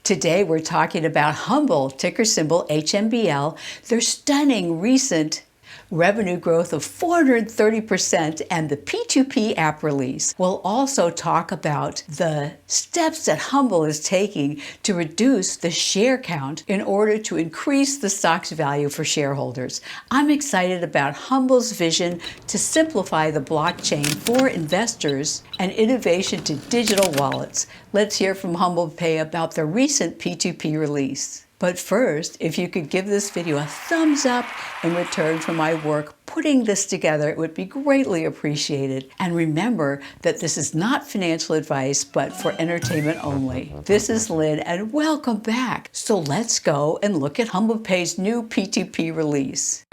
Today we're talking about HUMBL, ticker symbol HMBL, their stunning recent revenue growth of 430% and the P2P app release. We'll also talk about the steps that HUMBL is taking to reduce the share count in order to increase the stock's value for shareholders. I'm excited about HUMBL's vision to simplify the blockchain for investors and innovation to digital wallets. Let's hear from HUMBL Pay about the recent P2P release. But first, if you could give this video a thumbs up in return for my work putting this together, it would be greatly appreciated. And remember that this is not financial advice, but for entertainment only. This is Lynn, and welcome back. So let's go and look at HUMBL Pay's new P2P release.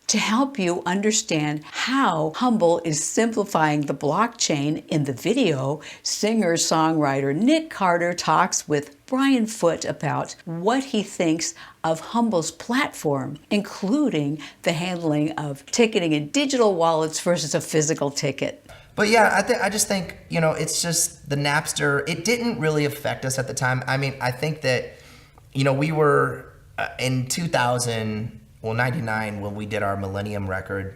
To help you understand how HUMBL is simplifying the blockchain in the video, singer-songwriter Nick Carter talks with Brian Foote about what he thinks of HUMBL's platform, including the handling of ticketing in digital wallets versus a physical ticket. But yeah, I just think, it's just the Napster, it didn't really affect us at the time. I mean, I think that, we were in 99, when we did our Millennium record,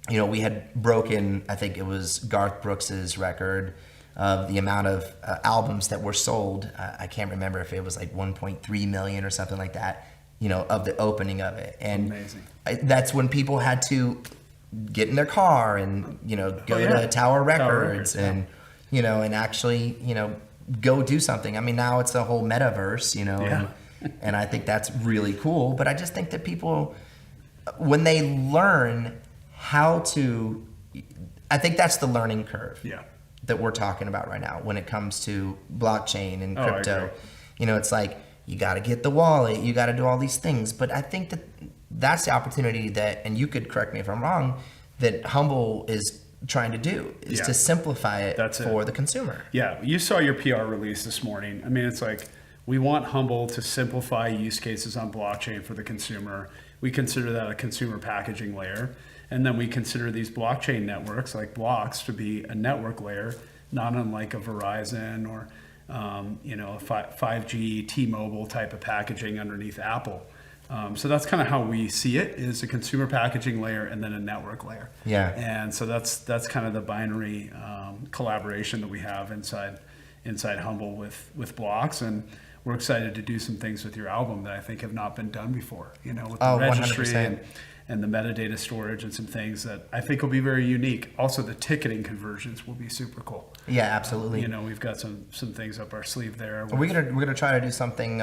we had broken, I think it was Garth Brooks's record of the amount of albums that were sold. I can't remember if it was like 1.3 million or something like that, of the opening of it. And amazing. That's when people had to get in their car and, go to Tower Records and, and actually, go do something. I mean, now it's the whole metaverse, and I think that's really cool. But I just think that people, when they learn how to, I think that's the learning curve that we're talking about right now when it comes to blockchain and crypto. It's like, you got to get the wallet, you got to do all these things. But I think that that's the opportunity that, and you could correct me if I'm wrong, that HUMBL is trying to do, is to simplify it for the consumer. Yeah, you saw your PR release this morning. I mean, it's like, we want HUMBL to simplify use cases on blockchain for the consumer. We consider that a consumer packaging layer. And then we consider these blockchain networks like blocks to be a network layer, not unlike a Verizon or a 5G T-Mobile type of packaging underneath Apple. So that's kind of how we see it, is a consumer packaging layer and then a network layer. Yeah. And so that's kind of the binary collaboration that we have inside HUMBL with blocks. And we're excited to do some things with your album that I think have not been done before, with the registry 100%. and the metadata storage and some things that I think will be very unique. Also, the ticketing conversions will be super cool. Yeah, absolutely. We've got some things up our sleeve there. We're gonna try to do something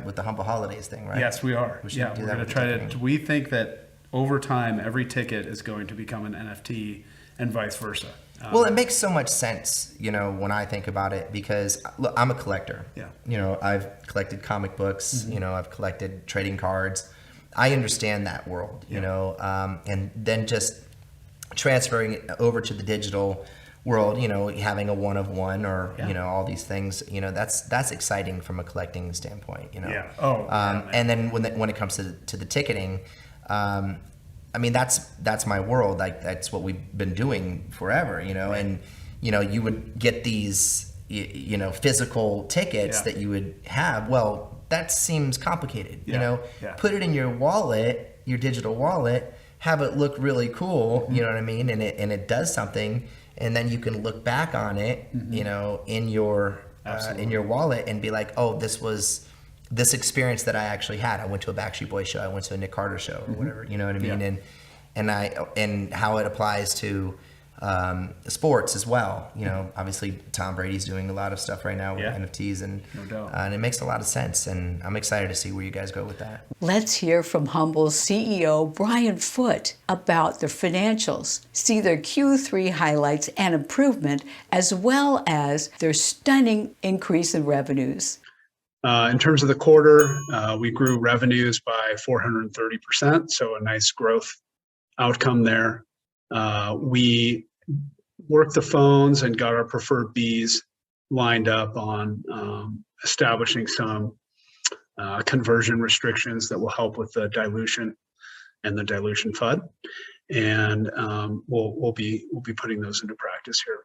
with the HUMBL Holidays thing, right? Yes, we are. We're gonna try to. We think that over time, every ticket is going to become an NFT, and vice versa. Well, it makes so much sense, when I think about it, because look, I'm a collector. Yeah. I've collected comic books. I've collected trading cards. I understand that world, and then just transferring it over to the digital world, having a one of one or all these things, that's exciting from a collecting standpoint, Yeah. And then when it comes to the ticketing, I mean, that's my world. Like, that's what we've been doing forever, and you would get these physical tickets that you would have. Well, that seems complicated. Put it in your wallet, your digital wallet, have it look really cool. You know what I mean? And it does something, and then you can look back on it, in your wallet and be like, oh, this was this experience that I actually had. I went to a Backstreet Boys show. I went to a Nick Carter show or whatever. You know what I mean? And how it applies to sports as well. Obviously Tom Brady's doing a lot of stuff right now with NFTs, and no doubt. And it makes a lot of sense. And I'm excited to see where you guys go with that. Let's hear from HUMBL's CEO, Brian Foote, about their financials, see their Q3 highlights and improvement, as well as their stunning increase in revenues. In terms of the quarter, we grew revenues by 430%, so a nice growth outcome there. We worked the phones and got our preferred Bs lined up on establishing some conversion restrictions that will help with the dilution and the dilution FUD, and we'll be putting those into practice here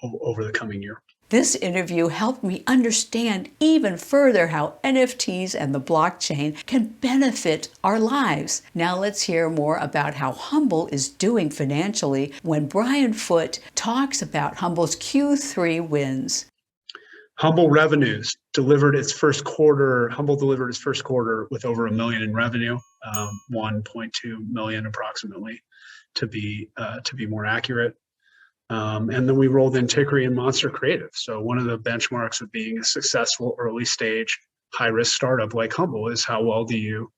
over the coming year. This interview helped me understand even further how NFTs and the blockchain can benefit our lives. Now let's hear more about how HUMBL is doing financially when Brian Foote talks about HUMBL's Q3 wins. HUMBL revenues delivered its first quarter. HUMBL delivered its first quarter with over $1 million in revenue, 1.2 million approximately, to be more accurate. And then we rolled in Tickery and Monster Creative. So one of the benchmarks of being a successful early stage, high risk startup like HUMBL is how well do you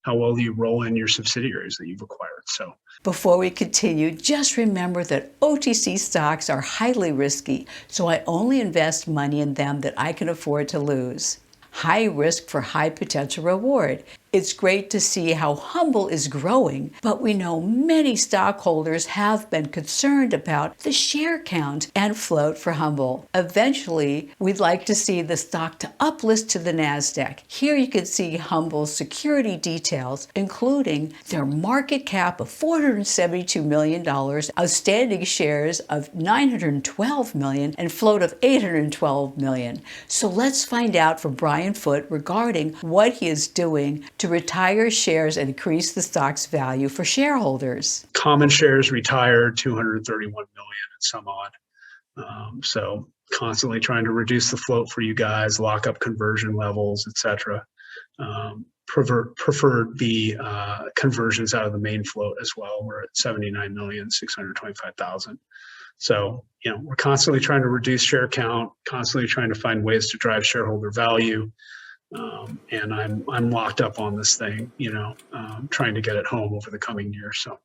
roll in your subsidiaries that you've acquired. So before we continue, just remember that OTC stocks are highly risky, so I only invest money in them that I can afford to lose. High risk for high potential reward. It's great to see how HUMBL is growing, but we know many stockholders have been concerned about the share count and float for HUMBL. Eventually, we'd like to see the stock to uplist to the NASDAQ. Here you can see HUMBL's security details, including their market cap of $472 million, outstanding shares of 912 million, and float of 812 million. So let's find out from Brian Foote regarding what he is doing to retire shares and increase the stock's value for shareholders. Common shares retired 231 million and some odd. So constantly trying to reduce the float for you guys, lock up conversion levels, etc. Preferred the conversions out of the main float as well. We're at 79,625,000. So, we're constantly trying to reduce share count, constantly trying to find ways to drive shareholder value. And I'm locked up on this thing, trying to get it home over the coming year. So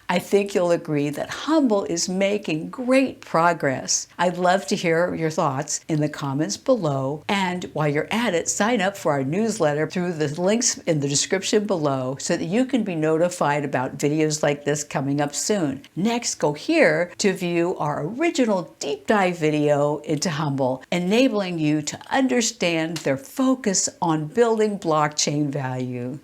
I think you'll agree that HUMBL is making great progress. I'd love to hear your thoughts in the comments below. And while you're at it, sign up for our newsletter through the links in the description below so that you can be notified about videos like this coming up soon. Next, go here to view our original deep dive video into HUMBL, enabling you to understand their focus on building blockchain value.